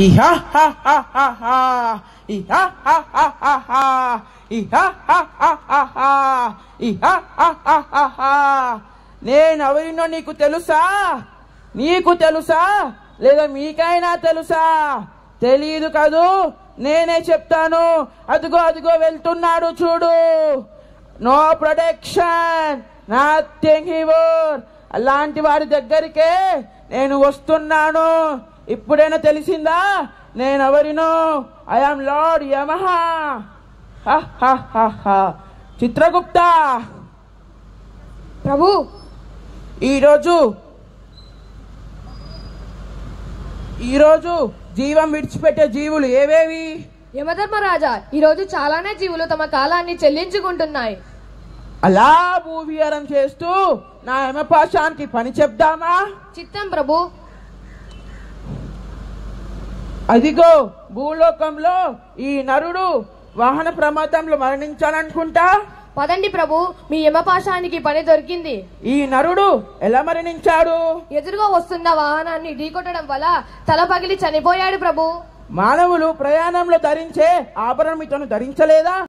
ఇహా హా హా హా హా ఇహా హా హా హా హా ఇహా హా హా హా హా ఇహా హా హా హా హా నేనెవరినో నీకు తెలుసా? నీకు తెలుసా లేదా మీకైనా తెలుసా? తెలీదు కదూ, నేనే చెప్తాను. అదిగో అదిగో వెళ్తున్నాడు చూడు. No protection, nothing however. అలాంటి వారి దగ్గరికే నేను వస్తున్నాను. ఇప్పుడైనా తెలిసిందా నేనెవరినో? I am lord Yama. Chitragupta, ప్రభు, ఈరోజు జీవం విడిచిపెట్టే జీవులు ఏవేవి? యమధర్మరాజా, ఈరోజు చాలానే జీవులు తమ కాలాన్ని చెల్లించుకుంటున్నాయి. అలా భూవిహారం చేస్తూ నా యమపాశానికి పని చెప్దామా? చిత్తం ప్రభు. అదిగో భూలోకంలో ఈ నరుడు వాహన ప్రమాదంలో మరణించాలనుకుంటా. పదండి ప్రభు, మీ యమపాశానికి పని దొరికింది. ఈ నరుడు ఎలా మరణించాడు? ఎదురుగా వస్తున్న వాహనాన్ని ఢీకొట్టడం వల్ల తల పగిలి చనిపోయాడు ప్రభు. మానవులు ప్రయాణంలో ధరించే ఆభరణం ఇతను ధరించలేదా?